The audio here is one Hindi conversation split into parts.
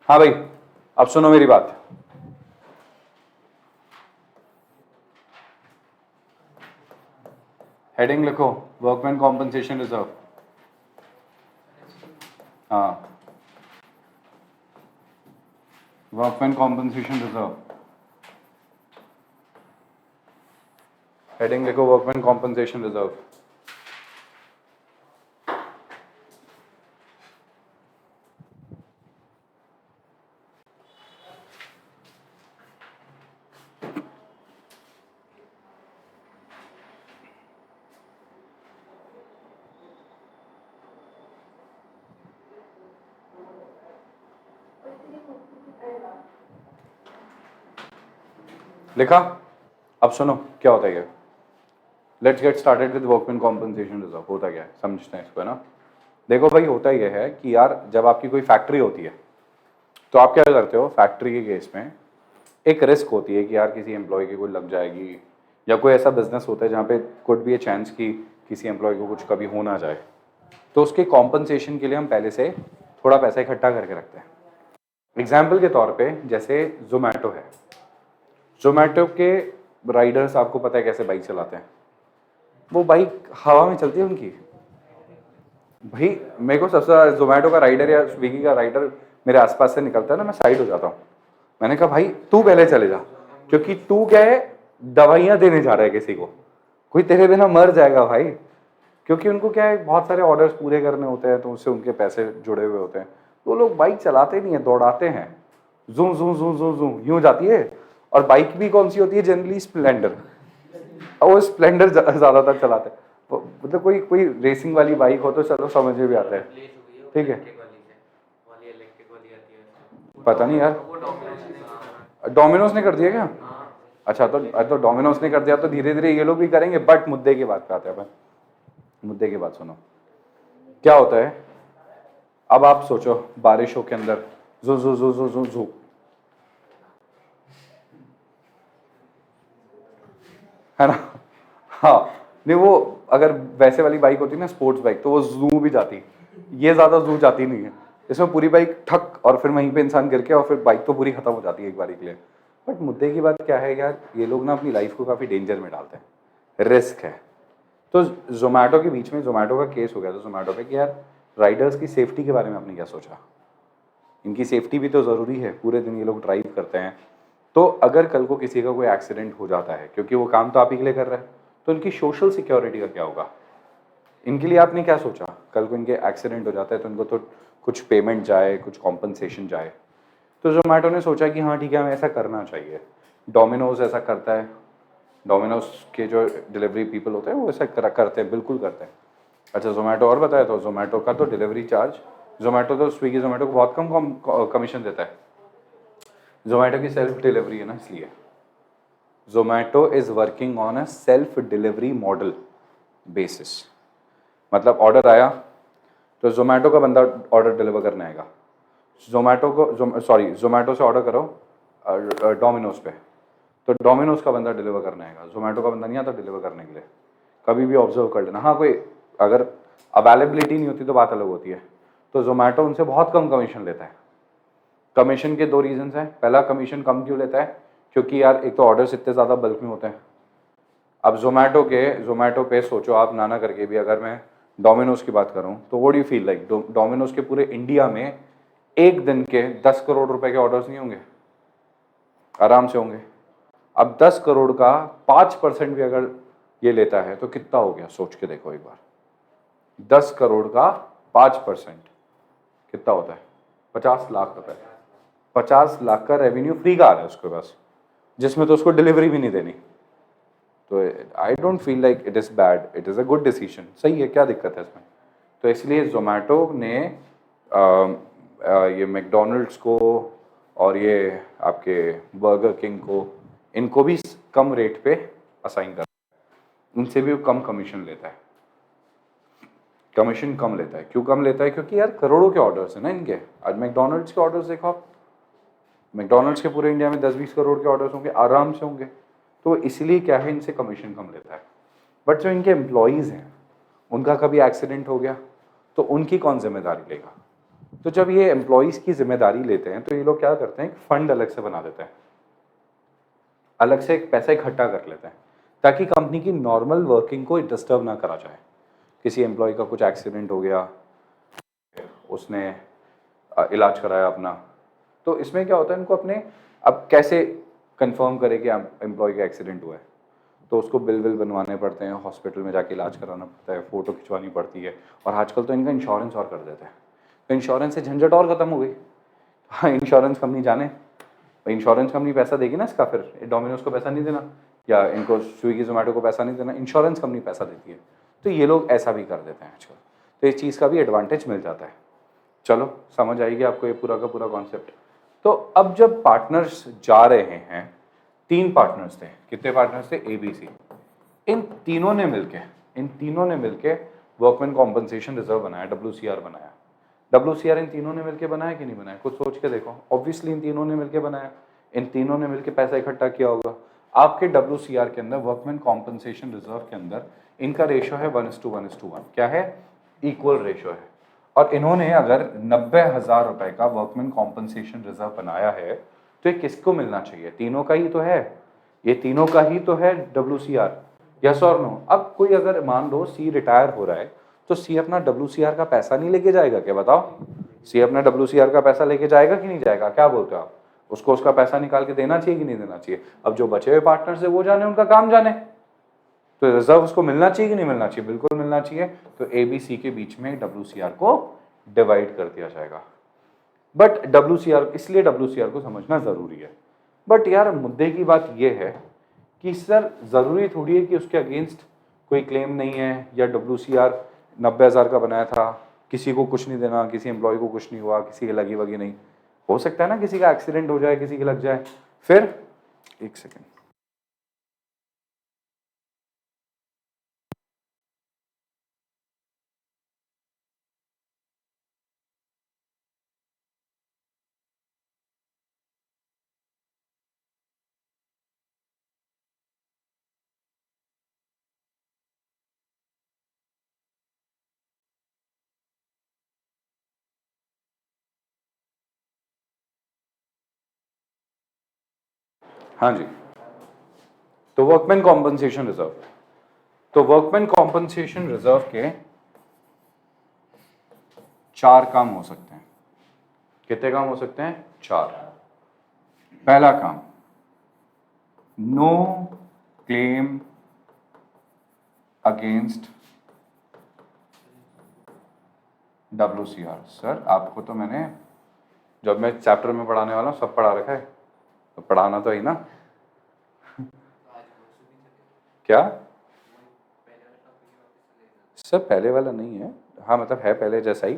हाँ भाई, अब सुनो मेरी बात। हेडिंग लिखो, वर्कमैन कॉम्पनसेशन रिजर्व। हाँ, वर्कमैन कॉम्पनसेशन रिजर्व। हेडिंग लिखो, वर्कमैन कॉम्पनसेशन रिजर्व। लिखा? अब सुनो क्या होता है ये। Let's get started with workman compensation reserve. होता क्या है समझते हैं इसको, है ना। देखो भाई, होता यह है कि यार जब आपकी कोई फैक्ट्री होती है तो आप क्या करते हो, फैक्ट्री के केस में एक रिस्क होती है कि यार किसी एम्प्लॉय की कोई लग जाएगी, या कोई ऐसा बिजनेस होता है जहाँ पे कुड बी ए चांस कि किसी एम्प्लॉय को कुछ कभी हो ना जाए। तो उसके कॉम्पनसेशन के लिए हम पहले से थोड़ा पैसा इकट्ठा करके रखते हैं। एग्जाम्पल के तौर पे जैसे जोमेटो है, जोमेटो के राइडर्स आपको पता है कैसे बाइक चलाते हैं। वो बाइक हवा में चलती है उनकी। भाई मेरे को सबसे जोमेटो का राइडर या स्विगी का राइडर मेरे आसपास से निकलता है ना, मैं साइड हो जाता हूँ। मैंने कहा भाई तू पहले चले जा, क्योंकि तू क्या है, दवाइयां देने जा रहा है किसी को, कोई तेरे बिना मर जाएगा भाई। क्योंकि उनको क्या है, बहुत सारे ऑर्डर्स पूरे करने होते हैं, तो उससे उनके पैसे जुड़े हुए होते हैं। तो लोग बाइक चलाते नहीं है, दौड़ाते हैं। जू जू जू जू जू यूं जाती है। और बाइक भी कौन सी होती है, जनरली स्प्लेंडर। और वो स्प्लेंडर ज्यादातर चलाते हैं। मतलब कोई कोई रेसिंग वाली बाइक हो तो चलो समझ में भी आता है, ठीक है। पता नहीं यार, डोमिनोज ने कर दिया क्या? अच्छा, तो डोमिनोज ने कर दिया तो धीरे धीरे ये लोग भी करेंगे। बट मुद्दे की बात पे आते हैं अपन। मुद्दे की बात सुनो, क्या होता है। अब आप सोचो बारिशों के अंदर जू जू जू जू जू जू, है ना। हाँ, नहीं वो अगर वैसे वाली बाइक होती ना, स्पोर्ट्स बाइक, तो वो जू भी जाती। ये ज्यादा जू जाती नहीं है। इसमें पूरी बाइक ठक और फिर वहीं पे इंसान गिर के, और फिर बाइक तो पूरी खत्म हो जाती है एक बारी के लिए। बट मुद्दे की बात क्या है यार, ये लोग ना अपनी लाइफ को काफी डेंजर में डालते हैं, रिस्क है। तो जोमेटो के बीच में जोमेटो का केस हो गया था जोमेटो पे कि यार राइडर्स की सेफ्टी के बारे में आपने क्या सोचा। इनकी सेफ्टी भी तो ज़रूरी है, पूरे दिन ये लोग ड्राइव करते हैं। तो अगर कल को किसी का कोई एक्सीडेंट हो जाता है, क्योंकि वो काम तो आप ही के लिए कर रहे हैं, तो इनकी सोशल सिक्योरिटी का क्या होगा। इनके लिए आपने क्या सोचा, कल को इनके एक्सीडेंट हो जाता है तो इनको तो कुछ पेमेंट जाए, कुछ कॉम्पनसेशन जाए। तो जोमेटो ने सोचा कि हाँ ठीक है, हमें ऐसा करना चाहिए। डोमिनोज ऐसा करता है, डोमिनोज के जो डिलीवरी पीपल होते हैं वो ऐसा करते हैं, बिल्कुल करते हैं। अच्छा, जोमेटो और बताया तो जोमेटो का तो डिलीवरी चार्ज, जोमेटो तो स्विगी जोमेटो को बहुत कम कमीशन देता है। जोमेटो की सेल्फ डिलीवरी है ना, इसलिए Zomato is working on a self delivery model basis. मतलब ऑर्डर आया तो जोमेटो का बंदा ऑर्डर डिलीवर करने आएगा। जोमेटो को सॉरी जोमेटो से ऑर्डर करो डोमिनोज पे, तो डोमिनोज का बंदा डिलीवर करने आएगा, जोमेटो का बंदा नहीं आता डिलीवर करने के लिए। कभी भी ऑब्जर्व कर लेना। हाँ, कोई अगर अवेलेबिलिटी नहीं होती तो बात अलग होती है। तो जोमेटो उनसे बहुत कम कमीशन लेता है। कमीशन के दो रीजंस हैं। पहला, कमीशन कम क्यों लेता है, क्योंकि यार एक तो ऑर्डर्स इतने ज़्यादा बल्क में होते हैं। अब जोमेटो पे सोचो आप, नाना करके भी अगर मैं डोमिनोज की बात करूं तो what do you feel like, Domino's के पूरे इंडिया में एक दिन के 10 करोड़ रुपए के ऑर्डर्स नहीं होंगे? आराम से होंगे। अब 10 करोड़ का 5% भी अगर ये लेता है तो कितना हो गया, सोच के देखो एक बार। 10 करोड़ का 5% कितना होता है? 50 लाख रुपए। 50 लाख का रेवेन्यू फ्री का आ रहा है उसके पास, जिसमें तो उसको डिलीवरी भी नहीं देनी। तो I don't feel like it is bad, it is a good decision. सही है, क्या दिक्कत है इसमें। तो इसलिए जोमेटो ने ये मैकडोनल्ड्स को और ये आपके बर्गर किंग को, इनको भी कम रेट पे असाइन कर, इनसे भी कम कमीशन लेता है। कमीशन कम लेता है। क्यों कम लेता है? क्योंकि यार करोड़ों के ऑर्डर्स हैं ना इनके। आज मैकडोनल्ड्स के ऑर्डर्स देखो आप, मैकडोनल्ड्स के पूरे इंडिया में 10-20 करोड़ के ऑर्डर्स होंगे, आराम से होंगे। तो इसलिए क्या है, इनसे कमीशन कम लेता है। बट जो इनके एम्प्लॉयज़ हैं, उनका कभी एक्सीडेंट हो गया तो उनकी कौन जिम्मेदारी लेगा? तो जब ये एम्प्लॉयज़ की जिम्मेदारी लेते हैं तो ये लोग क्या करते हैं, एक फंड अलग से बना देते हैं, अलग से एक पैसा इकट्ठा कर लेते हैं ताकि कंपनी की नॉर्मल वर्किंग को डिस्टर्ब ना करा जाए। किसी एम्प्लॉय का कुछ एक्सीडेंट हो गया, उसने इलाज कराया अपना, तो इसमें क्या होता है, इनको अपने अब कैसे कंफर्म करे कि एम्प्लॉय का एक्सीडेंट हुआ है, तो उसको बिल विल बनवाने पड़ते हैं, हॉस्पिटल में जाके इलाज कराना पड़ता है, फ़ोटो खिंचवानी पड़ती है, और आजकल तो इनका इंश्योरेंस और कर देते हैं, तो इंश्योरेंस से झंझट और ख़त्म हो गई। हाँ, इंश्योरेंस कंपनी जाने, इंश्योरेंस कंपनी पैसा देगी ना इसका, फिर डोमिनोज को पैसा नहीं देना या इनको स्विगी जोमेटो को पैसा नहीं देना, इंश्योरेंस कंपनी पैसा देती है। तो ये लोग ऐसा भी कर देते हैं आजकल, तो इस चीज़ का भी एडवांटेज मिल जाता है। चलो समझ आएगी आपको ये पूरा का पूरा कॉन्सेप्ट। तो अब जब पार्टनर्स जा रहे हैं, 3 पार्टनर्स थे, कितने पार्टनर्स थे, ABC, इन तीनों ने मिलके वर्कमैन कॉम्पनसेशन रिजर्व बनाया, WCR बनाया। WCR इन तीनों ने मिलके बनाया कि नहीं बनाया, कुछ सोच के देखो। ऑब्वियसली इन तीनों ने मिलके बनाया, इन तीनों ने मिलके पैसा इकट्ठा किया होगा। आपके WCR के अंदर, वर्कमैन कॉम्पनसेशन रिजर्व के अंदर, इनका रेशियो है 1:1:1। क्या है, इक्वल रेशियो है। और इन्होंने अगर 90,000 रुपए का वर्कमैन कॉम्पनसेशन रिजर्व बनाया है, तो ये किसको मिलना चाहिए, तीनों का ही तो है, ये तीनों का ही तो है WCR, यस और नो। अब कोई अगर मान लो C रिटायर हो रहा है, तो C अपना WCR का पैसा नहीं लेके जाएगा क्या, बताओ, C अपना WCR का पैसा लेके जाएगा कि नहीं जाएगा, क्या बोलते हो आप, उसको उसका पैसा निकाल के देना चाहिए कि नहीं देना चाहिए। अब जो बचे हुए पार्टनर्स है वो जाने, उनका काम जाने, तो रिजर्व उसको मिलना चाहिए कि नहीं मिलना चाहिए, बिल्कुल मिलना चाहिए। तो ABC के बीच में WCR को डिवाइड कर दिया जाएगा। बट WCR, इसलिए WCR को समझना जरूरी है। बट यार मुद्दे की बात यह है कि सर जरूरी थोड़ी है कि उसके अगेंस्ट कोई क्लेम नहीं है, या WCR 90,000 का बनाया था, किसी को कुछ नहीं देना, किसी एम्प्लॉय को कुछ नहीं हुआ, किसी के लगी वगी नहीं, हो सकता है ना किसी का एक्सीडेंट हो जाए, किसी के लग जाए, फिर एक सेकेंड, हाँ जी। तो वर्कमैन कॉम्पनसेशन रिजर्व, तो वर्कमैन कॉम्पनसेशन रिजर्व के 4 काम हो सकते हैं। कितने काम हो सकते हैं, 4। पहला काम, no claim against WCR। Sir आपको तो मैंने, जब मैं चैप्टर में पढ़ाने वाला हूँ, सब पढ़ा रखा है, तो पढ़ाना तो ही ना। क्या सर, पहले वाला नहीं है, हाँ मतलब है पहले जैसा ही,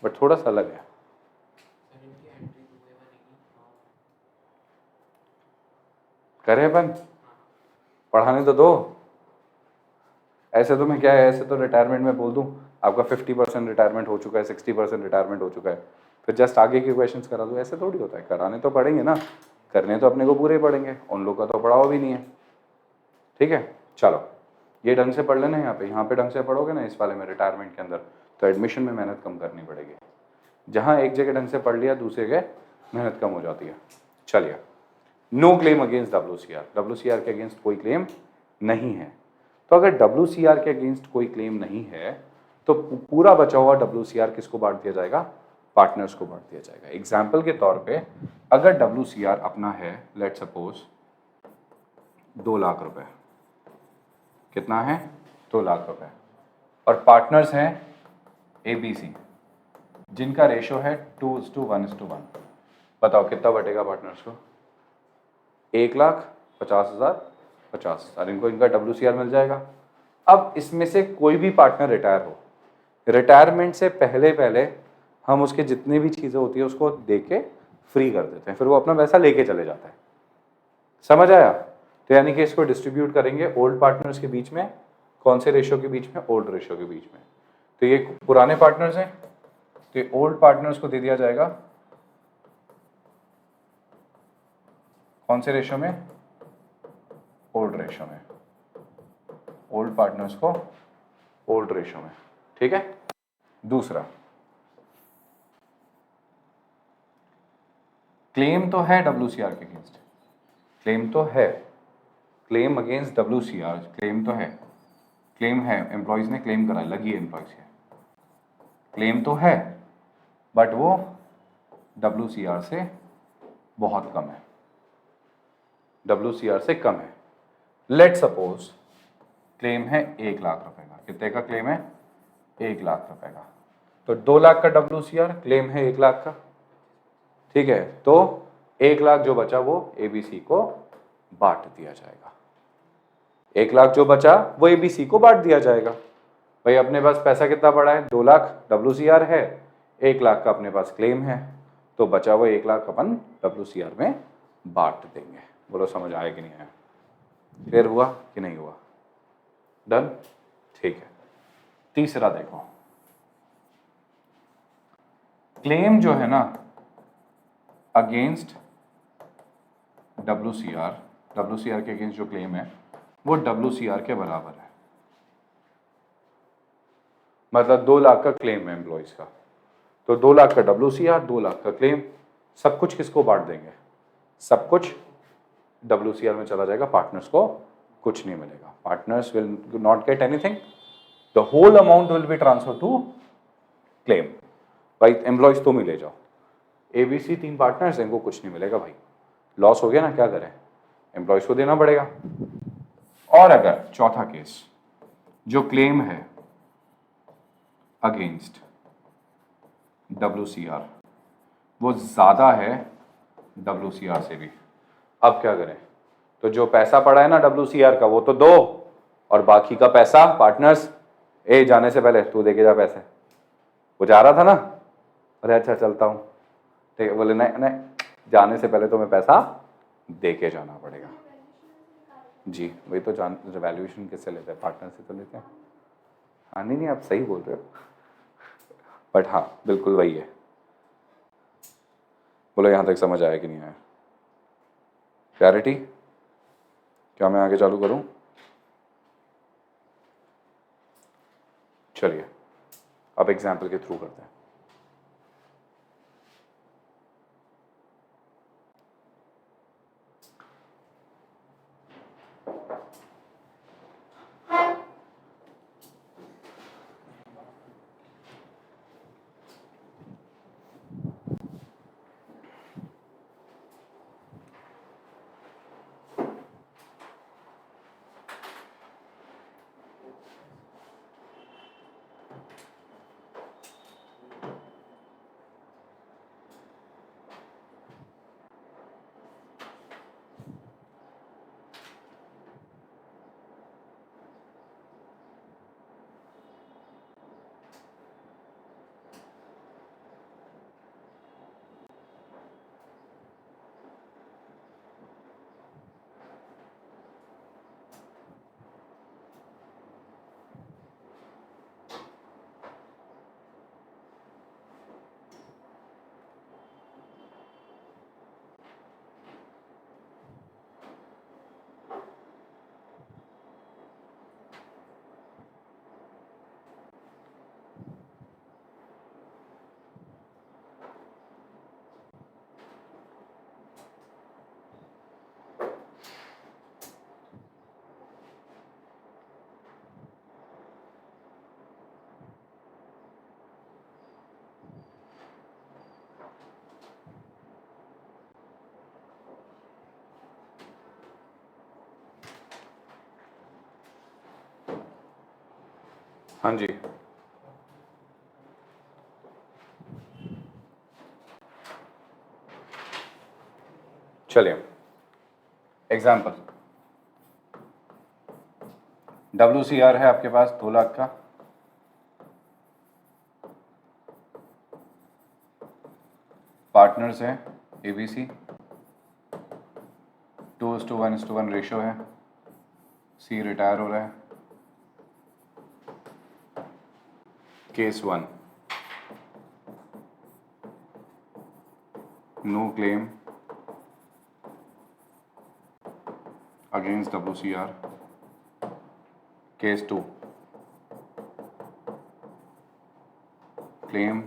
बट थोड़ा सा अलग है। करे अपन, पढ़ाने तो दो। ऐसे तो मैं क्या है, ऐसे तो रिटायरमेंट में बोल दूं आपका 50% रिटायरमेंट हो चुका है, 60% रिटायरमेंट हो चुका है, फिर जस्ट आगे के क्वेश्चंस करा दूं, ऐसे थोड़ी होता है, कराने तो पड़ेंगे ना, करने तो अपने को पूरे ही पड़ेंगे, उन लोग का तो पढ़ाओ भी नहीं है। ठीक है, चलो ये ढंग से पढ़ लेना, यहाँ पे ढंग से पढ़ोगे ना इस वाले में, रिटायरमेंट के अंदर, तो एडमिशन में मेहनत कम करनी पड़ेगी। जहाँ एक जगह ढंग से पढ़ लिया, दूसरे जगह मेहनत कम हो जाती है। चलिए, no claim against WCR, WCR के अगेंस्ट कोई क्लेम नहीं है। तो अगर WCR के अगेंस्ट कोई क्लेम नहीं है, तो पूरा बचा हुआ WCR किसको बांट दिया जाएगा, पार्टनर्स को बांट दिया जाएगा। एग्जाम्पल के तौर पे, अगर WCR अपना है, लेट सपोज 2 लाख रुपए, कितना है, 2 लाख रुपए, और पार्टनर्स हैं ABC, जिनका रेशो है 2:1:1। बताओ कितना बटेगा पार्टनर्स को, 1,50,000, 50,000, इनको इनका WCR मिल जाएगा। अब इसमें से कोई भी पार्टनर रिटायर हो, रिटायरमेंट से पहले पहले हम उसके जितनी भी चीज़ें होती है उसको दे के फ्री कर देते हैं, फिर वो अपना पैसा लेके चले जाता है। समझ आया, तो यानी कि इसको डिस्ट्रीब्यूट करेंगे ओल्ड पार्टनर्स के बीच में, कौन से रेशियो के बीच में, ओल्ड रेशियो के बीच में। तो ये पुराने पार्टनर्स हैं, तो ये ओल्ड पार्टनर्स को दे दिया जाएगा कौन से रेशियो में, ओल्ड रेशियो में, ओल्ड पार्टनर्स को ओल्ड रेशियो में। ठीक है, दूसरा, क्लेम तो है WCR के अगेंस्ट, क्लेम तो है, क्लेम अगेंस्ट WCR क्लेम तो है, क्लेम है, एम्प्लॉयज ने क्लेम करा, लगी है एम्प्लॉयज के, क्लेम तो है, बट वो WCR से बहुत कम है, WCR से कम है। लेट सपोज क्लेम है 1,00,000 रुपए का, कितने का क्लेम है? 1,00,000 रुपए का, तो 2,00,000 का WCR, क्लेम है 1,00,000 का, ठीक है, तो 1,00,000 जो बचा वो ABC को बांट दिया जाएगा, 1,00,000 जो बचा वो ABC को बांट दिया जाएगा। भाई अपने पास पैसा कितना पड़ा है? 2,00,000 WCR है, 1,00,000 का अपने पास क्लेम है, तो बचा वो 1,00,000 अपन WCR में बांट देंगे। बोलो समझ आया कि नहीं आया? क्लियर हुआ कि नहीं हुआ? डन, ठीक है। तीसरा देखो, क्लेम जो है ना अगेंस्ट WCR के अगेंस्ट जो क्लेम है वो WCR के बराबर है, मतलब 2,00,000 का क्लेम है एम्प्लॉयज का, तो 2,00,000 का WCR, 2,00,000 का क्लेम, सब कुछ किसको बांट देंगे? सब कुछ WCR में चला जाएगा, पार्टनर्स को कुछ नहीं मिलेगा, partners will not get anything, the whole amount will be transfer to claim. भाई एम्प्लॉयज तुम ही ले जाओ, ABC 3 पार्टनर्स, इनको कुछ नहीं मिलेगा, भाई लॉस हो गया ना, क्या करें, एम्प्लॉयज को देना पड़ेगा। और अगर चौथा केस, जो क्लेम है अगेंस्ट WCR वो ज्यादा है WCR से भी, अब क्या करें? तो जो पैसा पड़ा है ना WCR का वो तो दो, और बाकी का पैसा पार्टनर्स, जाने से पहले तू देके जा पैसे, वो जा रहा था ना, अरे अच्छा चलता हूँ, ठीक है, बोले नहीं नहीं, जाने से पहले तो मैं पैसा दे के जाना पड़ेगा। जी वही तो, जान वैल्यूएशन किससे लेते हैं? पार्टनर से तो लेते हैं। हाँ नहीं आप सही बोल रहे हो, बट हाँ बिल्कुल वही है। बोलो यहाँ तक समझ आया कि नहीं आया? क्लैरिटी? क्या मैं आगे चालू करूँ? चलिए अब एग्जाम्पल के थ्रू करते हैं। हाँ जी, चलिए एग्जाम्पल, WCR है आपके पास 2,00,000 का, पार्टनर्स हैं ABC, 2:1:1 रेशो है, C रिटायर हो रहा है। Case 1, no claim against WCR। Case 2, claim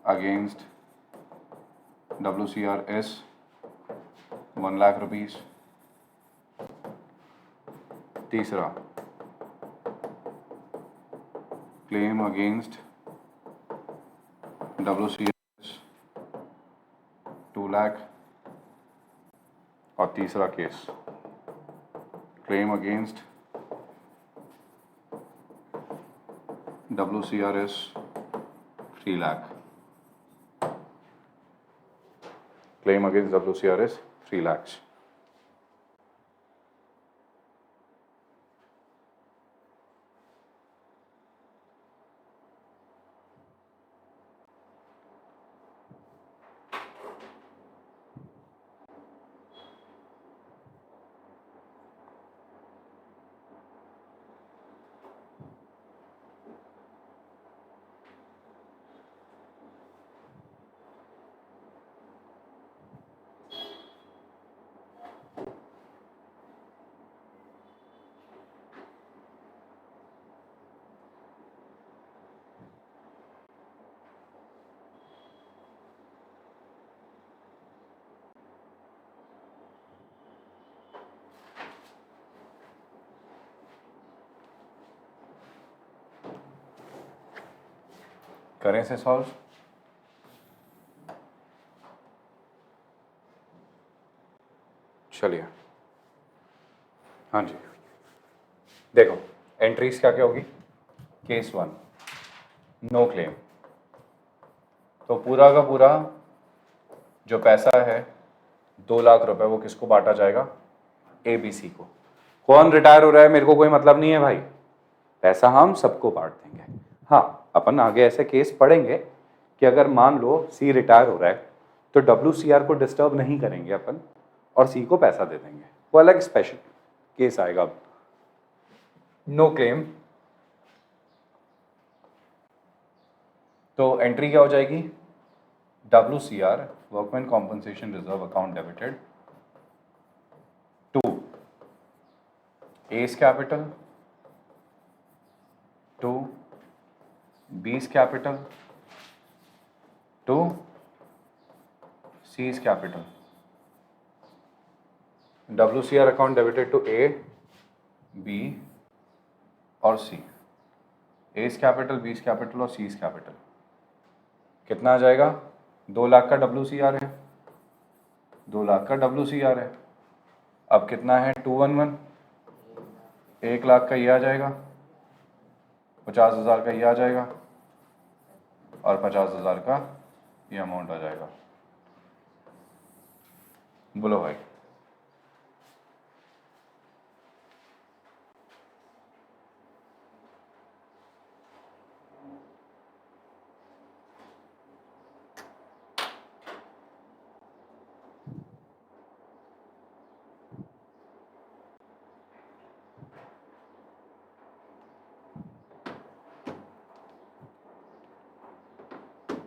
against WCRS 1 lakh rupees. तीसरा, क्लेम अगेंस्ट WCRS 2 लाख। और तीसरा case, claim against WCRS 3 lakh. Claim against WCRS 3 lakhs। करें से सॉल्व। चलिए, हाँ जी, देखो एंट्रीज क्या क्या होगी। Case 1, no claim. तो पूरा का पूरा जो पैसा है 2 लाख रुपए वो किसको बांटा जाएगा? ABC को। कौन रिटायर हो रहा है मेरे को कोई मतलब नहीं है भाई, पैसा हम सबको बांट देंगे। हाँ, अपन आगे ऐसे केस पढ़ेंगे कि अगर मान लो C रिटायर हो रहा है तो WCR को डिस्टर्ब नहीं करेंगे अपन और C को पैसा दे देंगे, वो अलग स्पेशल केस आएगा। अब नो क्लेम, तो एंट्री क्या हो जाएगी? WCR workman compensation reserve account debited to A's capital to B's capital to C's capital. WCR account debited to A, B और C। A's capital, B's capital और C's कैपिटल। कितना आ जाएगा? 2 लाख का WCR है, 2 लाख का WCR है। अब कितना है? 211, 1 लाख का ये आ जाएगा, 50,000 का ये आ जाएगा और 50,000 का ये अमाउंट आ जाएगा। बोलो भाई।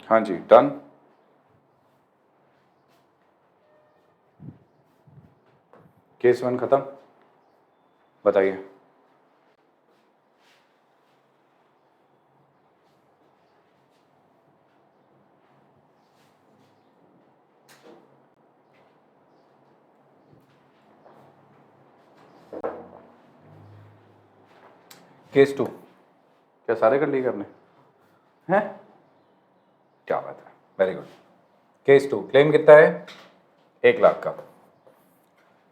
हाँ जी, डन। केस 1 खत्म। बताइए। केस 2, क्या सारे कर लिए करने हैं? क्या बात है, वेरी गुड। केस 2, क्लेम कितना है? 1 लाख का।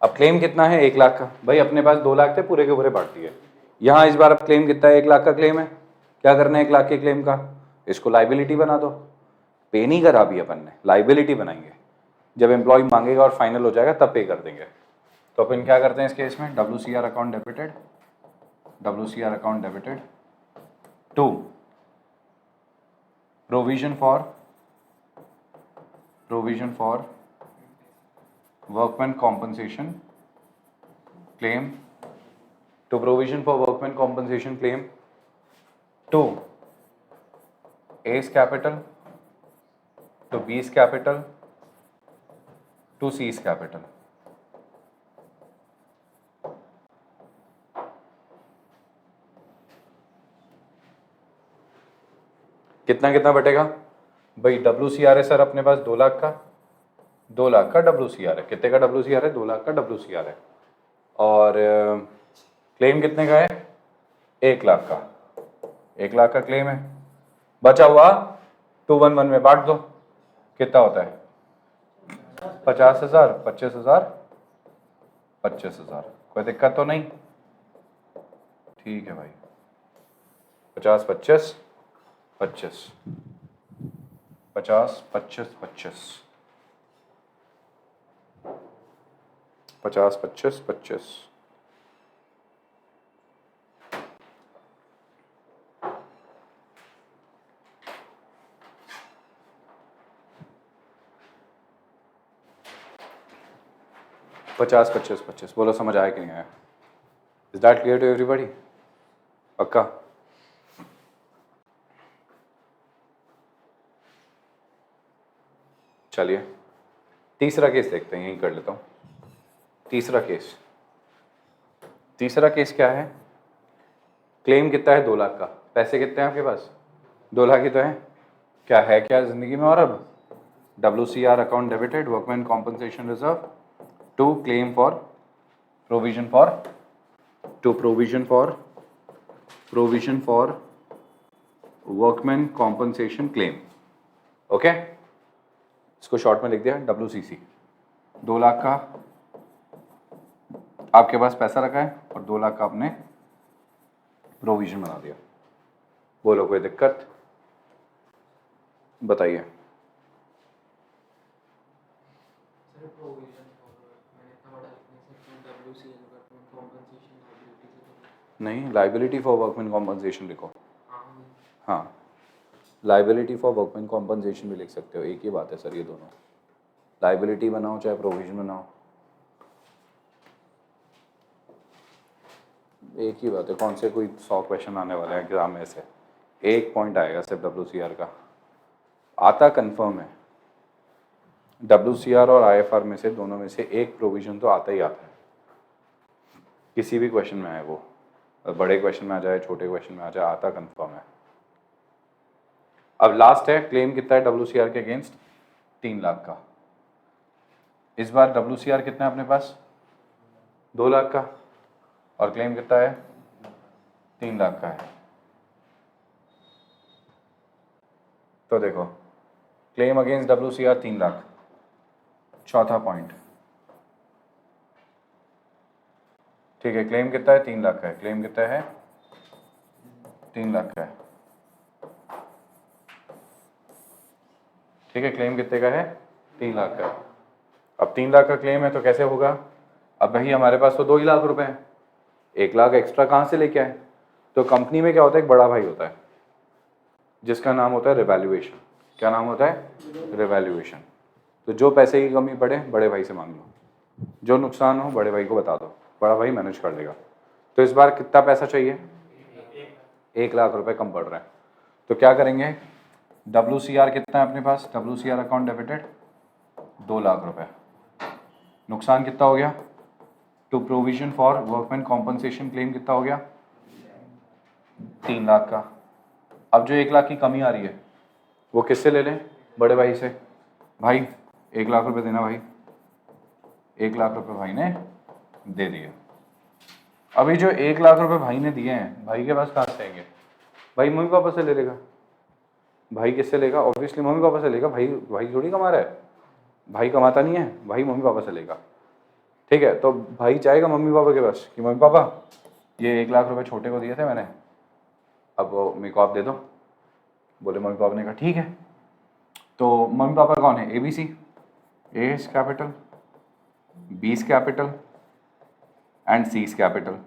अब क्लेम कितना है? 1 लाख का। भाई अपने पास 2 लाख थे, पूरे के पूरे बांट दिए। यहाँ इस बार अब क्लेम कितना है? 1 लाख का क्लेम है। क्या करना है 1 लाख के क्लेम का? इसको लाइबिलिटी बना दो। पे नहीं करा अभी अपन ने, लाइबिलिटी बनाएंगे। जब एम्प्लॉय मांगेगा और फाइनल हो जाएगा तब पे कर देंगे। तो अपन क्या करते हैं इस केस में? WCR account debited, WCR account debited to provision for workman compensation claim, to provision for workman compensation claim, to A's capital, to B's capital, to C's capital। कितना कितना बटेगा भाई? WCR है सर अपने पास 2 लाख का, 2 लाख का WCR है। कितने का WCR है? 2 लाख का WCR है। और क्लेम कितने का है? 1 लाख का। 1 लाख का क्लेम है। बचा हुआ 211 में बांट दो, कितना होता है? 50,000, 25,000, 25,000। कोई दिक्कत तो नहीं? ठीक है भाई। 50, 25, 25, 50, 25, 25, 50, 25, 25। पचास, 25, 25। बोलो समझ आया कि नहीं आया? Is that clear to everybody? पक्का? चलिए तीसरा केस देखते हैं, यहीं कर लेता हूँ। तीसरा केस क्या है? क्लेम कितना है? 2 लाख का। पैसे कितने हैं आपके पास? 2 लाख ही तो है। क्या है क्या जिंदगी में? और अब WCR account debited, workman compensation reserve to claim for provision for workman compensation claim. Okay, इसको शॉर्ट में लिख दिया WCC। 2 लाख का आपके पास पैसा रखा है और 2 लाख का आपने प्रोविजन बना दिया। बोलो कोई दिक्कत? बताइए। नहीं, लाइबिलिटी फॉर वर्कमैन कॉम्पनसेशन लिखो। हाँ, लाइबिलिटी फॉर वर्कमैन कॉम्पनसेशन भी लिख सकते हो, एक ही बात है सर ये दोनों। लाइबिलिटी बनाओ चाहे प्रोविजन बनाओ, एक ही बात है। कौन से कोई 100 क्वेश्चन आने वाले हैं एग्जाम में से? 1 पॉइंट आएगा सिर्फ WCR का। आता कंफर्म है, WCR और IFR में से दोनों में से एक प्रोविजन तो आता ही आता है, किसी भी क्वेश्चन में आए वो, बड़े क्वेश्चन में आ जाए छोटे क्वेश्चन में आ जाए, आता कंफर्म है। अब लास्ट है, क्लेम कितना है WCR के अगेंस्ट? 3 लाख का। इस बार WCR कितना है अपने पास? 2 लाख का। और क्लेम कितना है? 3 लाख का है। तो देखो, क्लेम अगेंस्ट WCR 3 लाख। चौथा पॉइंट, ठीक है। क्लेम कितना है? 3 लाख का है। क्लेम कितना है? 3 लाख का है। ठीक है, क्लेम कितने का है? 3 लाख का है। अब 3 लाख का क्लेम है तो कैसे होगा? अब भाई हमारे पास तो 2 ही लाख रुपए हैं, 1 लाख एक्स्ट्रा कहाँ से लेके आए? तो कंपनी में क्या होता है, एक बड़ा भाई होता है जिसका नाम होता है रिवैल्यूएशन। क्या नाम होता है? रिवैल्यूएशन। तो जो पैसे की कमी पड़े बड़े भाई से मांग लो, जो नुकसान हो बड़े भाई को बता दो, बड़ा भाई मैनेज कर देगा। तो इस बार कितना पैसा चाहिए? 1 लाख रुपए कम पड़ रहा है। तो क्या करेंगे? WCR कितना है अपने पास? WCR अकाउंट डेबिटेड 2 लाख रुपए। नुकसान कितना हो गया? To provision for workman compensation claim कितना हो गया? 3 लाख का। अब जो 1 लाख की कमी आ रही है वो किससे ले लें? बड़े भाई से। भाई 1 लाख रुपए देना भाई। 1 लाख रुपए भाई ने दे दिए। अभी जो 1 लाख रुपए भाई ने दिए हैं, भाई के पास कहाँ से आएंगे? भाई मम्मी पापा से ले लेगा। भाई किससे लेगा? ऑब्वियसली मम्मी पापा से लेगा। भाई थोड़ी कमा रहा है, भाई कमाता नहीं है, भाई मम्मी पापा से लेगा। ठीक है, तो भाई जाएगा मम्मी पापा के पास कि मम्मी पापा ये 1 लाख रुपए छोटे को दिए थे मैंने, अब वो मेरे को आप दे दो। बोले मम्मी पापा ने कहा ठीक है। तो मम्मी पापा कौन है? ABC, A is capital, B is capital and C is capital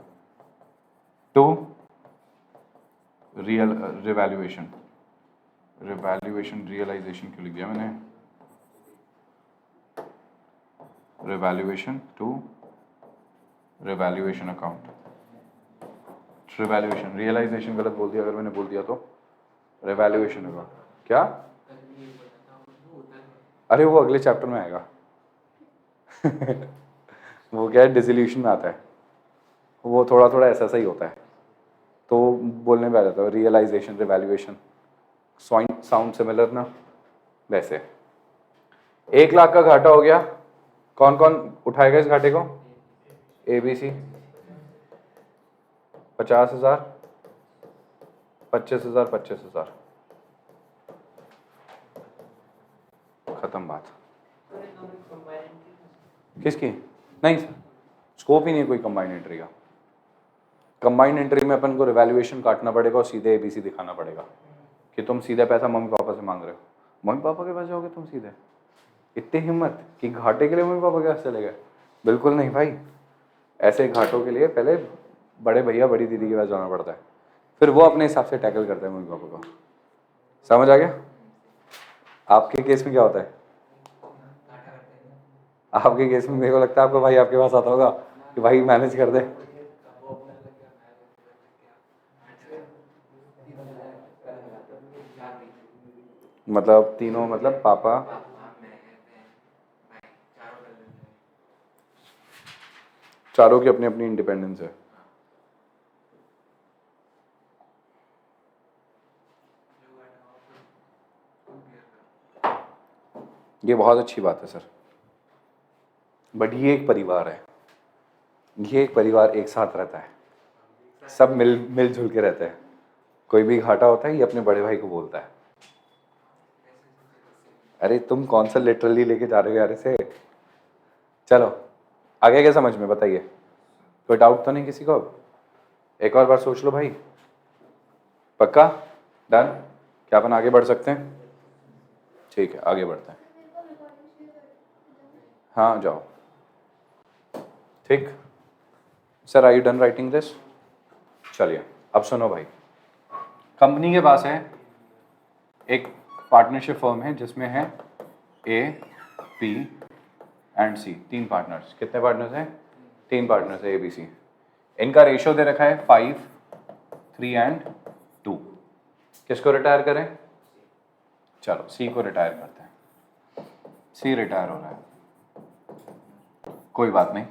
to revaluation realisation क्यों लिख दिया मैंने? Revaluation to revaluation account. Revaluation, realisation गलत बोल दिया अगर मैंने बोल दिया तो। रिवैल्यूएशन अकाउंट क्या? अरे वो अगले चैप्टर में आएगा वो क्या है, डिसोल्यूशन में आता है वो, थोड़ा थोड़ा ऐसा ही होता है तो बोलने में आ जाता है। रियलाइजेशन, रिवैल्यूएशन साउंड सिमिलर ना, वैसे। 1 लाख का घाटा हो गया, कौन कौन उठाएगा इस घाटे को? ABC 50,000, 25,000, 25,000, खत्म बात। किसकी? नहीं सर, स्कोप ही नहीं कोई कंबाइंड एंट्री का। कंबाइंड एंट्री में अपन को रिवैल्यूएशन काटना पड़ेगा और सीधे ABC दिखाना पड़ेगा कि तुम सीधे पैसा मम्मी पापा से मांग रहे हो। मम्मी पापा के पास जाओगे तुम सीधे? इतनी हिम्मत कि घाटे के लिए मम्मी पापा के पास चले गए? बिल्कुल नहीं भाई, ऐसे घाटों के लिए पहले बड़े भैया बड़ी दीदी के पास जाना पड़ता है, फिर वो अपने हिसाब से टैकल करते हैं मम्मी पापा को। समझ आ गया? आपके केस में क्या होता है? आपके केस में मेरे को लगता है आपका भाई आपके पास आता होगा कि भाई मैनेज कर दे। मतलब तीनों, मतलब पापा, चारों की अपनी अपनी इंडिपेंडेंस है। ये बहुत अच्छी बात है सर, बट ये एक परिवार है, ये एक परिवार एक साथ रहता है, सब मिलजुल के रहते हैं। कोई भी घाटा होता है ये अपने बड़े भाई को बोलता है। अरे तुम कौन सा लिटरली लेके जा रहे हो यार इसे? चलो आगे क्या समझ में, बताइए। कोई डाउट तो नहीं किसी को? अब एक और बार सोच लो भाई। पक्का? डन? क्या अपन आगे बढ़ सकते हैं? ठीक है, आगे बढ़ते हैं। हाँ जाओ। ठीक sir, are you done writing this? चलिए अब सुनो भाई, कंपनी के पास है एक पार्टनरशिप फर्म है जिसमें है A, B and C, 3 partners. कितने पार्टनर्स हैं? 3 पार्टनर्स है ABC। इनका रेशियो दे रखा है 5, 3 एंड 2। किसको रिटायर करें? चलो C को रिटायर करते हैं। C रिटायर हो रहा है, कोई बात नहीं।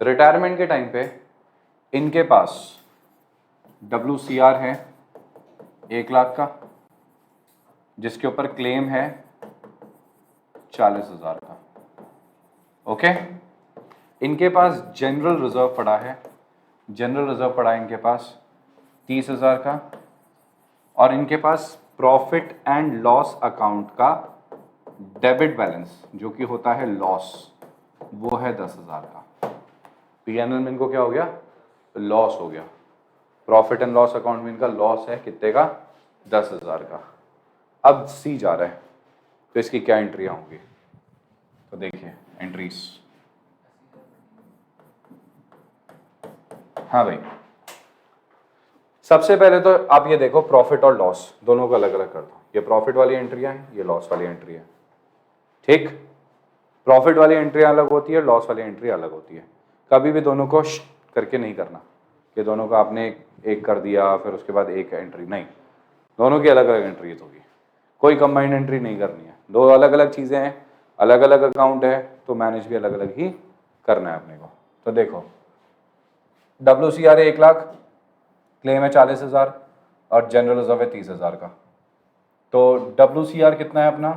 रिटायरमेंट के टाइम पे इनके पास WCR है 1 लाख का, जिसके ऊपर क्लेम है 40,000 का। ओके, इनके पास जनरल रिजर्व पड़ा है, जनरल रिजर्व पड़ा है इनके पास 30,000 का, और इनके पास प्रॉफिट एंड लॉस अकाउंट का डेबिट बैलेंस जो कि होता है लॉस, वो है 10,000 का। PNL में इनको क्या हो गया? लॉस हो गया। प्रॉफिट एंड लॉस अकाउंट में इनका लॉस है कितने का? 10,000 का। अब C जा रहा है, तो इसकी क्या एंट्रियां होंगी? तो देखिए एंट्रीज। हाँ भाई, सबसे पहले तो आप ये देखो, प्रॉफिट और लॉस दोनों को अलग अलग कर दो। ये प्रॉफिट वाली एंट्रियां हैं, ये लॉस वाली एंट्री है। ठीक, प्रॉफिट वाली एंट्री अलग होती है, लॉस वाली एंट्री अलग होती है। कभी भी दोनों को करके नहीं करना कि दोनों का आपने एक कर दिया फिर उसके बाद एक एंट्री, नहीं, दोनों की अलग अलग एंट्रीज होगी। कोई कंबाइंड एंट्री नहीं करनी है, दो अलग अलग चीज़ें हैं, अलग अलग अकाउंट है, तो मैनेज भी अलग अलग ही करना है अपने को। तो देखो WCR है 1 लाख, क्लेम है 40,000 और जनरल रिजर्व है 30,000 का। तो WCR कितना है अपना?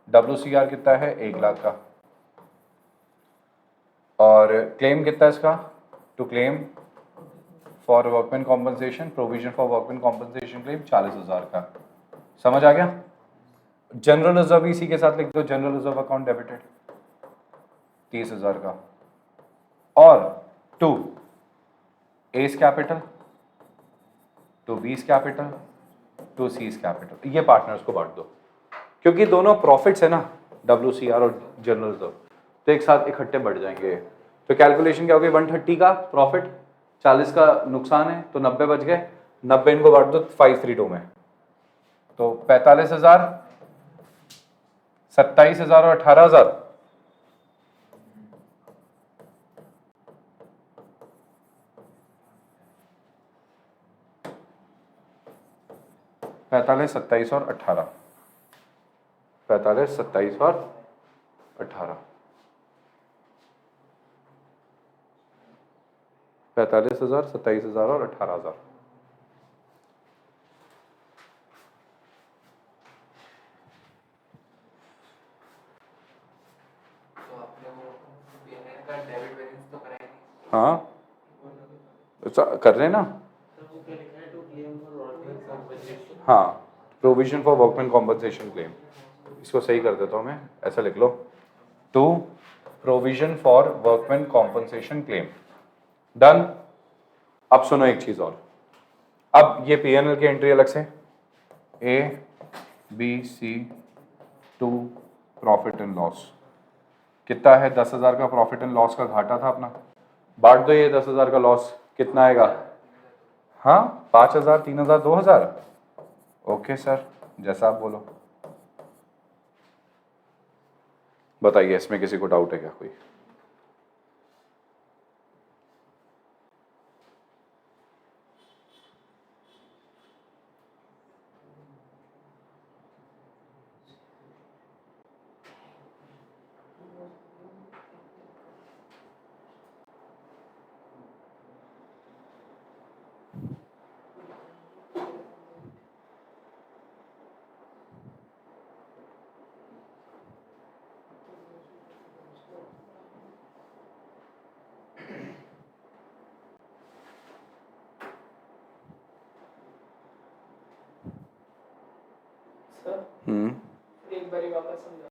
WCR कितना है? 1 लाख का। और क्लेम कितना है इसका? To claim for workman compensation, provision for workman compensation claim 40,000 का। समझ आ गया? जनरल रिजर्व इसी के साथ लिख दो, जनरल रिजर्व अकाउंट डेबिटेड 30,000 का। और to A's capital, to B's capital, to C's capital, ये पार्टनर्स को बांट दो, क्योंकि दोनों प्रॉफिट्स है ना, WCR और जनरल रिजर्व, तो एक साथ इकट्ठे बढ़ जाएंगे। तो कैलकुलेशन क्या होगी? 130 का प्रॉफिट, 40 का नुकसान है, तो 90 बच गए। 90 इनको बांट दो 532 में, तो 45,000, 27,000 और 18,000। 45, 27 और 18, 45, 27 और 18, 45,000, 27,000 और 18,000। हाँ कर रहे हैं ना। हाँ, provision for workman compensation claim, इसको सही कर देता हूँ मैं, ऐसा लिख लो, to provision for workman compensation claim. Done. अब सुनो एक चीज और, अब ये पीएनएल की एंट्री अलग से, A B C to profit and loss, कितना है 10,000 का प्रॉफिट एंड लॉस का घाटा था अपना, बांट दो ये 10,000 का लॉस, कितना आएगा, हाँ 5,000, 3,000, 2,000। ओके सर, जैसा आप बोलो। बताइए इसमें किसी को डाउट है क्या कोई? एक बारी वापस समझा।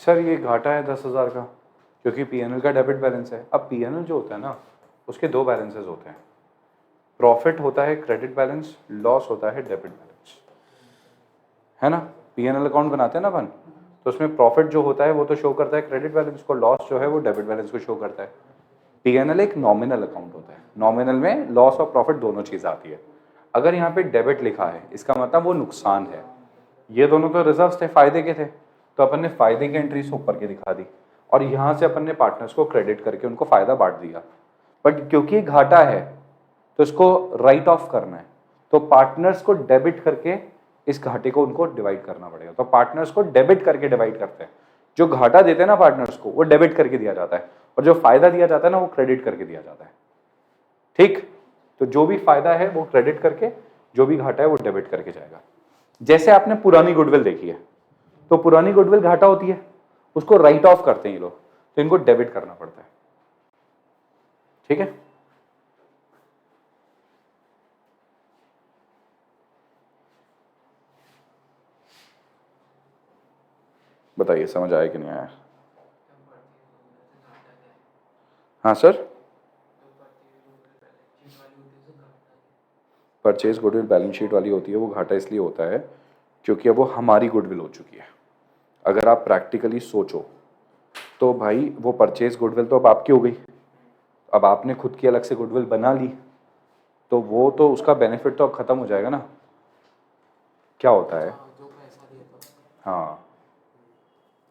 सर ये घाटा है 10,000 का, क्योंकि पीएनएल का डेबिट बैलेंस है। अब पीएनएल जो होता है ना, उसके दो बैलेंसेस होते हैं, प्रॉफिट होता है क्रेडिट बैलेंस, लॉस होता है डेबिट बैलेंस, है ना। पीएनएल अकाउंट बनाते हैं ना अपन, तो उसमें प्रॉफिट जो होता है वो तो शो करता है क्रेडिट बैलेंस को, लॉस जो है वो डेबिट बैलेंस को शो करता है। पीएनएल एक नॉमिनल अकाउंट होता है, नॉमिनल में लॉस और प्रॉफिट दोनों चीज आती है। अगर यहाँ पे डेबिट लिखा है, इसका मतलब वो नुकसान है। ये दोनों तो रिजर्व्स थे, फायदे के थे, तो अपन ने फायदे की एंट्रीज ऊपर के दिखा दी, और यहाँ से अपन ने पार्टनर्स को क्रेडिट करके उनको फायदा बांट दिया। बट क्योंकि घाटा है तो इसको राइट ऑफ करना है, तो पार्टनर्स को डेबिट करके इस घाटे को उनको डिवाइड करना पड़ेगा। तो पार्टनर्स को डेबिट करके डिवाइड करते हैं, जो घाटा देते हैं ना पार्टनर्स को, वो डेबिट करके दिया जाता है, और जो फायदा दिया जाता है ना, वो क्रेडिट करके दिया जाता है। ठीक, तो जो भी फायदा है वो क्रेडिट करके, जो भी घाटा है वो डेबिट करके जाएगा। जैसे आपने पुरानी गुडविल देखी है, तो पुरानी गुडविल घाटा होती है, उसको राइट ऑफ करते हैं ये लोग, तो इनको डेबिट करना पड़ता है। ठीक है, बताइए समझ आया कि नहीं आया? हाँ sir, purchase goodwill balance sheet वाली होती है, वो घाटा इसलिए होता है क्योंकि अब वो हमारी गुडविल हो चुकी है। अगर आप प्रैक्टिकली सोचो तो भाई वो परचेज गुडविल तो अब आपकी हो गई, अब आपने खुद की अलग से गुडविल बना ली, तो वो तो उसका बेनिफिट तो अब खत्म हो जाएगा ना। क्या होता है, हाँ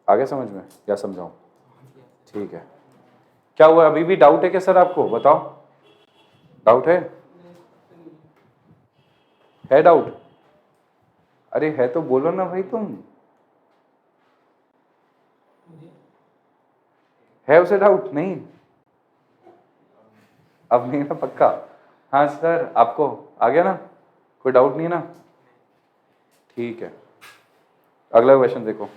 आगे समझ में, क्या समझाऊं? ठीक है, क्या हुआ, अभी भी डाउट है क्या सर आपको? बताओ, डाउट है डाउट? अरे है तो बोलो ना भाई, तुम है उसे डाउट? नहीं, अब नहीं ना पक्का? हाँ सर, आपको आ गया ना, कोई डाउट नहीं है ना? ठीक है, अगला क्वेश्चन देखो।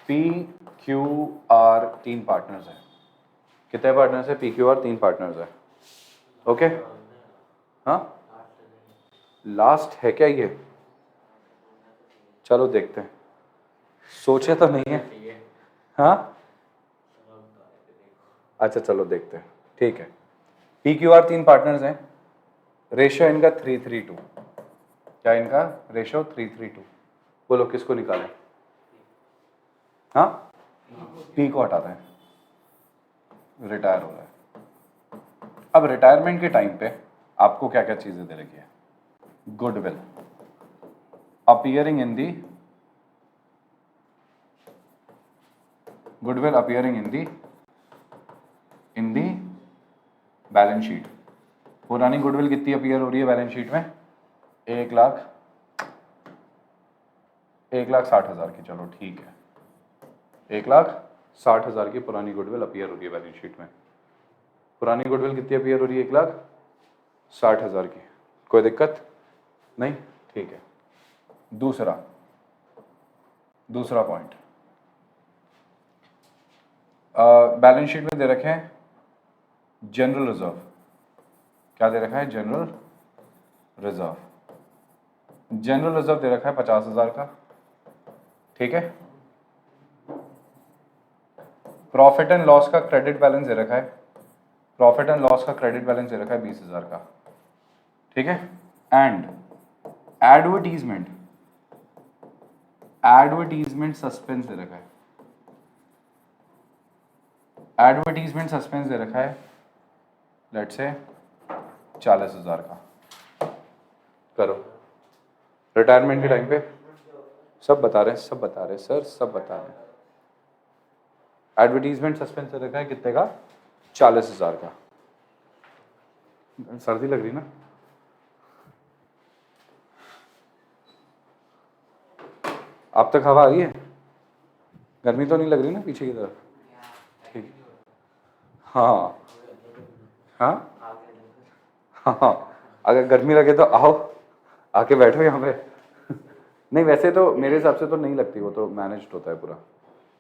पी क्यू आर तीन पार्टनर्स हैं, कितने पार्टनर्स है? पी क्यू आर तीन पार्टनर्स है। ओके, हाँ लास्ट है क्या ये? चलो देखते हैं, सोचे तो नहीं है, हाँ अच्छा चलो देखते हैं। ठीक है, पी क्यू आर तीन पार्टनर्स हैं, रेशियो इनका 3:3:2, क्या इनका रेशियो 3:3:2, बोलो किसको निकालें? हाँ पी को हटाते हैं, रिटायर हो रहा है। अब रिटायरमेंट के टाइम पे आपको क्या क्या चीजें दे रखी है? Goodwill appearing in the, goodwill appearing in the balance sheet. पुरानी गुडविल कितनी अपीयर हो रही है बैलेंस शीट में? 1,60,000 की, चलो ठीक है, 1,60,000 की पुरानी गुडविल अपीयर हो रही है बैलेंस शीट में। पुरानी गुडविल कितनी अपीयर हो रही है? 1,60,000 की। कोई दिक्कत नहीं? ठीक है। दूसरा पॉइंट, बैलेंस शीट में दे रखे हैं जनरल रिजर्व। क्या दे रखा है? General reserve. जनरल रिजर्व दे रखा है 50,000 का, ठीक है। प्रॉफिट एंड लॉस का क्रेडिट बैलेंस दे रखा है, प्रॉफिट एंड लॉस का क्रेडिट बैलेंस दे रखा है 20,000 का, ठीक है। एंड एडवर्टीजमेंट, एडवर्टीजमेंट सस्पेंस दे रखा है, एडवर्टीजमेंट सस्पेंस दे रखा है लेट्स से 40,000 का। करो, रिटायरमेंट के टाइम पे सब बता रहे हैं, सब बता रहे हैं सर, सब बता रहे हैं। एडवर्टीजमेंट सस्पेंस दे रखा है कितने का? 40,000 का। सर्दी लग रही ना? अब तक हवा आ रही है? गर्मी तो नहीं लग रही ना पीछे की तरफ? ठीक, हाँ हाँ हाँ, अगर गर्मी लगे तो आओ, आके बैठो यहाँ पे। नहीं वैसे तो मेरे हिसाब से तो नहीं लगती, वो तो मैनेज्ड होता है पूरा।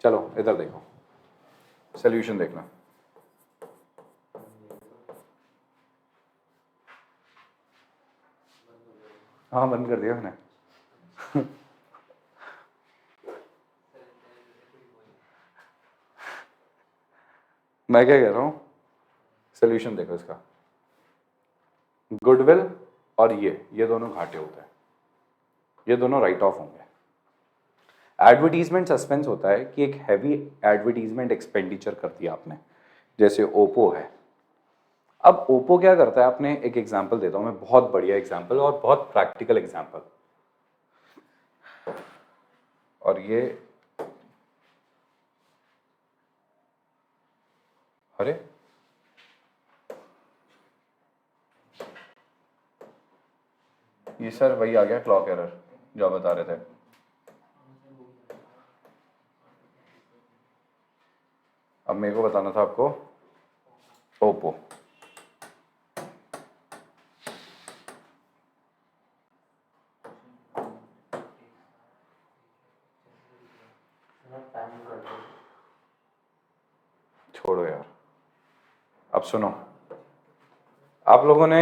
चलो इधर देखो, सोल्यूशन देखना। हाँ बंद कर दिया मैंने। मैं क्या कह रहा हूँ, सोल्यूशन देखो इसका। गुडविल और ये दोनों घाटे होते हैं, ये दोनों राइट ऑफ होंगे। एडवर्टीजमेंट सस्पेंस होता है कि एक हैवी एडवर्टीजमेंट एक्सपेंडिचर कर दिया आपने, जैसे ओप्पो है। अब ओप्पो क्या करता है, आपने एक एग्जांपल देता हूं मैं, बहुत बढ़िया एग्जांपल और बहुत प्रैक्टिकल एग्जांपल। और ये अरे ये सर वही आ गया क्लॉक एरर जो आप बता रहे थे। अब मेरे को बताना था आपको ओप्पो। छोड़ो यार, अब सुनो, आप लोगों ने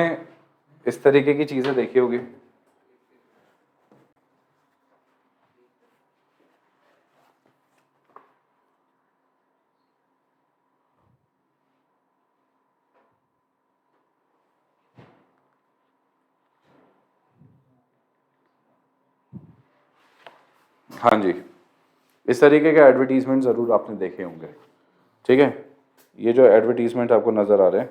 इस तरीके की चीजें देखी होगी। हाँ जी, इस तरीके के एडवर्टीजमेंट ज़रूर आपने देखे होंगे, ठीक है। ये जो एडवर्टीजमेंट आपको नज़र आ रहे हैं,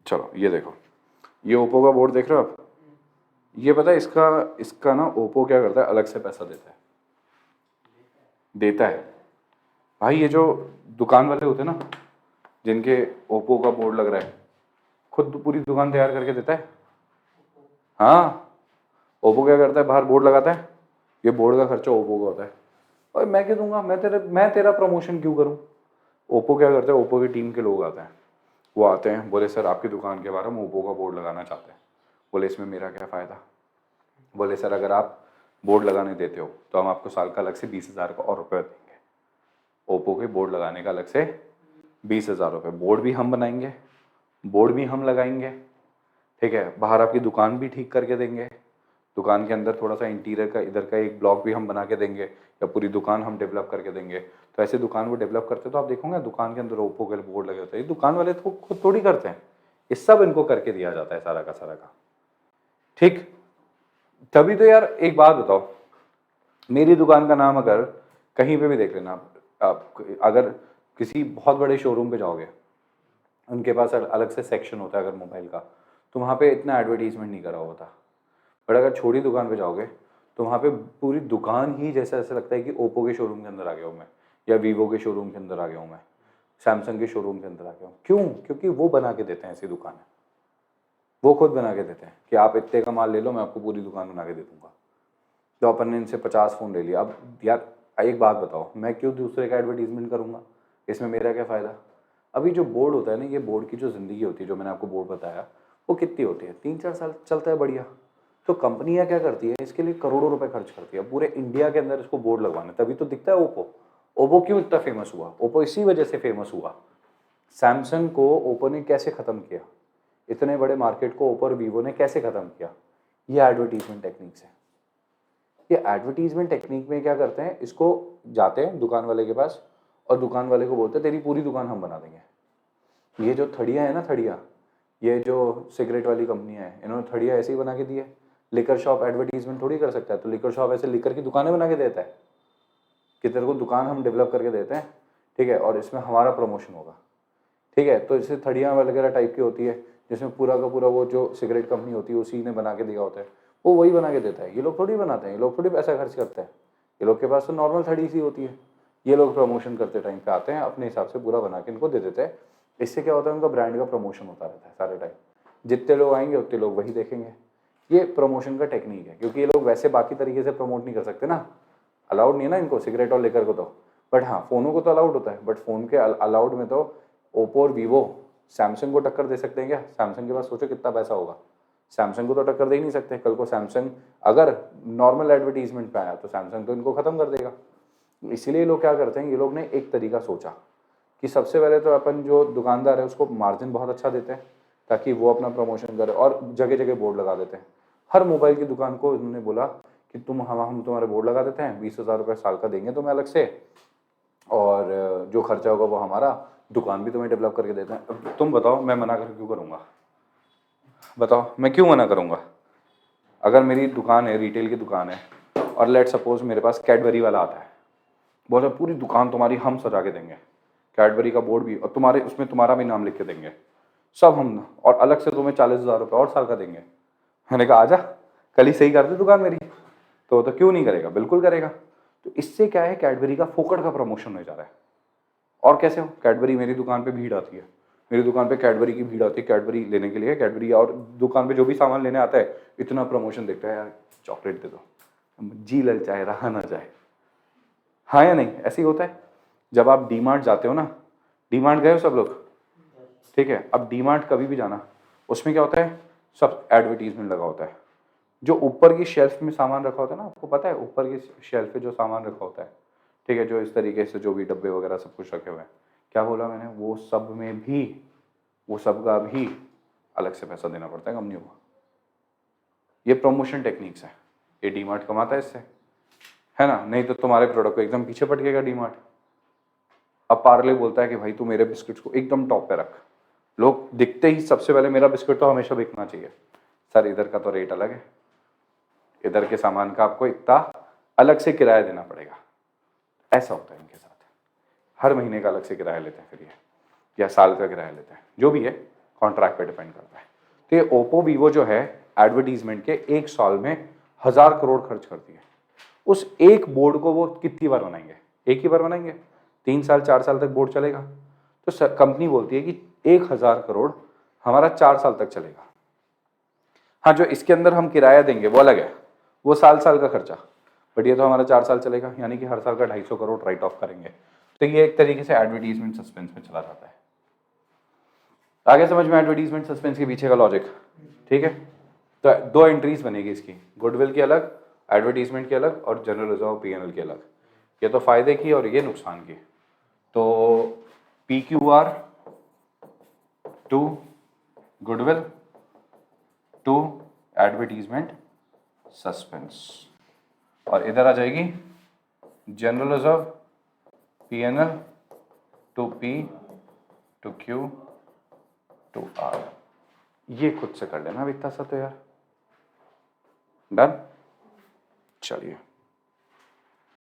चलो ये देखो, ये ओप्पो का बोर्ड देख रहे हो आप। ये पता है इसका इसका ना ओप्पो क्या करता है, अलग से पैसा देता है भाई। ये जो दुकान वाले होते हैं ना, जिनके ओप्पो का बोर्ड लग रहा है, खुद पूरी दुकान तैयार करके देता है। हाँ, ओप्पो क्या करता है, बाहर बोर्ड लगाता है, ये बोर्ड का खर्चा ओप्पो का होता है। और मैं क्या दूंगा, मैं तेरा प्रमोशन क्यों करूं। ओप्पो क्या करता है, ओप्पो की टीम के लोग आते हैं, वो आते हैं, बोले सर आपकी दुकान के बारे में ओप्पो का बोर्ड लगाना चाहते हैं। बोले इसमें मेरा क्या फ़ायदा। बोले सर अगर आप बोर्ड लगाने देते हो तो हम आपको साल का अलग से 20,000 का और रुपये देंगे। ओप्पो के बोर्ड लगाने का अलग से 20,000 रुपये, बोर्ड भी हम बनाएंगे, बोर्ड भी हम लगाएंगे, ठीक है। बाहर आपकी दुकान भी ठीक करके देंगे, दुकान के अंदर थोड़ा सा इंटीरियर का इधर का एक ब्लॉक भी हम बना के देंगे, या पूरी दुकान हम डेवलप करके देंगे। तो ऐसे दुकान वो डेवलप करते तो आप देखोगे दुकान के अंदर ओप्पो के बोर्ड लगे होते हैं। ये दुकान वाले तो खुद थोड़ी करते हैं, ये सब इनको करके दिया जाता है सारा का सारा का, ठीक। तभी तो यार एक बात बताओ, मेरी दुकान का नाम अगर कहीं पे भी देख लेना आप अगर किसी बहुत बड़े शोरूम पे जाओगे, उनके पास अलग से सेक्शन होता है अगर मोबाइल का, तो वहाँ पे इतना एडवर्टीजमेंट नहीं करा होता। बट अगर छोटी दुकान पे जाओगे तो वहाँ पे पूरी दुकान ही जैसा ऐसा लगता है कि ओप्पो के शोरूम के अंदर आ गया हूँ मैं, या वीवो के शोरूम के अंदर आ गया हूँ मैं, सैमसंग के शोरूम के अंदर आ गया हूँ। क्यों? क्योंकि वो बना के देते हैं ऐसी दुकानें। वो खुद बना के देते हैं कि आप इतने का माल ले लो, मैं आपको पूरी दुकान बना के दे दूंगा। तो अपन ने इनसे 50 फ़ोन ले लिया। अब यार एक बात बताओ, मैं क्यों दूसरे का एडवर्टीजमेंट करूंगा, इसमें मेरा क्या फ़ायदा। अभी जो बोर्ड होता है ना, ये बोर्ड की जो ज़िंदगी होती है, जो मैंने आपको बोर्ड बताया, वो कितनी होती है, 3-4 साल चलता है बढ़िया। तो कंपनियां क्या करती है, इसके लिए करोड़ों रुपए खर्च करती है पूरे इंडिया के अंदर इसको बोर्ड लगवाने, तभी तो दिखता है ओप्पो। ओप्पो क्यों इतना फेमस हुआ, ओप्पो इसी वजह से फेमस हुआ। सैमसंग को ओप्पो ने कैसे ख़त्म किया, इतने बड़े मार्केट को ओप्पो और वीवो ने कैसे ख़त्म किया, ये एडवर्टीजमेंट टेक्निक से। ये एडवर्टीजमेंट टेक्निक में क्या करते हैं, इसको जाते हैं दुकान वाले के पास और दुकान वाले को बोलते हैं तेरी पूरी दुकान हम बना देंगे। ये जो थड़ियाँ है ना, थड़ियाँ, ये जो सिगरेट वाली कंपनियाँ हैं, इन्होंने थड़ियाँ ऐसे ही बना के दी है। लिकर शॉप एडवर्टीजमेंट थोड़ी कर सकता है, तो लिकर शॉप ऐसे लिकर की दुकानें बना के देता है कि तेरे को दुकान हम डेवलप करके देते हैं, ठीक है, और इसमें हमारा प्रमोशन होगा, ठीक है। तो इससे थड़ियाँ वगैरह टाइप की होती है, जिसमें पूरा का पूरा वो जो सिगरेट कंपनी होती है उसी ने बना के दिया होता है, वो वही बना के देता है। ये लोग थोड़ी बनाते हैं, ये लोग थोड़ी पैसा खर्च करते हैं, ये लोग के पास तो नॉर्मल थड़ी सी होती है। ये लोग प्रमोशन करते टाइम पे आते हैं, अपने हिसाब से पूरा बना के इनको दे देते हैं। इससे क्या होता है, उनका ब्रांड का प्रमोशन होता रहता है सारे टाइम, जितने लोग आएंगे उतने लोग वही देखेंगे। ये प्रमोशन का टेक्निक है, क्योंकि ये लोग वैसे बाकी तरीके से प्रमोट नहीं कर सकते ना, अलाउड नहीं है ना इनको सिगरेट और लेकर को तो। बट हाँ, फ़ोनों को तो अलाउड होता है, बट फ़ोन के अलाउड में तो ओप्पो और वीवो सैमसंग को टक्कर दे सकते हैं क्या। सैमसंग के पास सोचो कितना पैसा होगा, सैमसंग को तो टक्कर दे ही नहीं सकते। कल को सैमसंग अगर नॉर्मल एडवर्टीजमेंट पे आया तो सैमसंग तो इनको ख़त्म कर देगा। इसीलिए लोग क्या करते हैं, ये लोग ने एक तरीका सोचा कि सबसे पहले तो अपन जो दुकानदार है उसको मार्जिन बहुत अच्छा देते हैं ताकि वो अपना प्रमोशन करे, और जगह जगह बोर्ड लगा देते हैं। हर मोबाइल की दुकान को उन्होंने बोला कि हम तुम्हारे बोर्ड लगा देते हैं, 20,000 रुपये साल का देंगे तुम्हें अलग से, और जो खर्चा होगा वो हमारा, दुकान भी तुम्हें डेवलप करके देते हैं। अब तुम बताओ मैं मना कर क्यों करूँगा, बताओ मैं क्यों मना करूँगा। अगर मेरी दुकान है, रिटेल की दुकान है, और लेट सपोज मेरे पास कैडबरी वाला आता है, बोला पूरी दुकान तुम्हारी हम सजा के देंगे, कैडबरी का बोर्ड भी, और तुम्हारे उसमें तुम्हारा भी नाम लिख के देंगे सब हम, और अलग से तुम्हें 40,000 रुपये और साल का देंगे। मैंने कहा आजा, कल ही सही कर दे दुकान मेरी। तो क्यों नहीं करेगा, बिल्कुल करेगा। तो इससे क्या है, कैडबरी का फोकट का प्रमोशन हो जा रहा है। और कैसे हो, कैडबरी मेरी दुकान पे भीड़ आती है, मेरी दुकान पे कैडबरी की भीड़ आती है कैडबरी लेने के लिए, कैडबरी, और दुकान पे जो भी सामान लेने आता है इतना प्रमोशन देखता है, यार चॉकलेट दे दो, जी ललचाए रहा ना जाए। हाँ या नहीं, ऐसे ही होता है। जब आप डी मार्ट जाते हो ना, डी मार्ट गए हो सब लोग, ठीक है, अब डी मार्ट कभी भी जाना, उसमें क्या होता है, सब एडवर्टीजमेंट लगा होता है। जो ऊपर की शेल्फ में सामान रखा होता है ना, आपको पता है ऊपर की शेल्फ पे जो सामान रखा होता है, ठीक है, जो इस तरीके से जो भी डब्बे वगैरह सब कुछ रखे हुए हैं, क्या बोला मैंने, वो सब में भी, वो सब का भी अलग से पैसा देना पड़ता है कंपनियों को। ये प्रमोशन टेक्निक्स है, ये डी मार्ट कमाता है इससे, है ना, नहीं तो तुम्हारे प्रोडक्ट को एकदम पीछे पटकेगा डी मार्ट। अब पार्ले बोलता है कि भाई तू मेरे बिस्किट्स को एकदम टॉप पे रख, लोग दिखते ही सबसे पहले मेरा बिस्किट तो हमेशा बिकना चाहिए। सर इधर का तो रेट अलग है, इधर के सामान का आपको इतना अलग से किराया देना पड़ेगा। ऐसा होता है इनके साथ, हर महीने का अलग से किराया लेते हैं फिर ये, या साल का किराया लेते हैं, जो भी है कॉन्ट्रैक्ट पे डिपेंड करता है। तो ये ओप्पो वीवो जो है एडवर्टीजमेंट के एक साल में 1,000 करोड़ खर्च करती है। उस एक बोर्ड को वो कितनी बार बनाएंगे, एक ही बार बनाएंगे, 3 साल 4 साल तक बोर्ड चलेगा। तो कंपनी बोलती है कि 1,000 करोड़ हमारा 4 साल तक चलेगा। हाँ, जो इसके अंदर हम किराया देंगे वो अलग है, वो साल साल का खर्चा, बट ये तो हमारा 4 साल चलेगा, यानी कि हर साल का 250 करोड़ राइट ऑफ करेंगे। तो ये एक तरीके से एडवर्टीजमेंट सस्पेंस में चला जाता है। आगे समझ में एडवर्टीजमेंट सस्पेंस के पीछे का लॉजिक, ठीक है। तो 2 एंट्रीज बनेगी इसकी, गुडविल की अलग, एडवर्टीजमेंट की अलग, और जनरल रिजर्व पीएनएल की अलग। ये तो फायदे की और ये नुकसान की। तो PQR to goodwill to advertisement suspense, और इधर आ जाएगी general reserve PNL to P to Q to R। ये खुद से कर लेना इतना सा तो यार, डन। चलिए।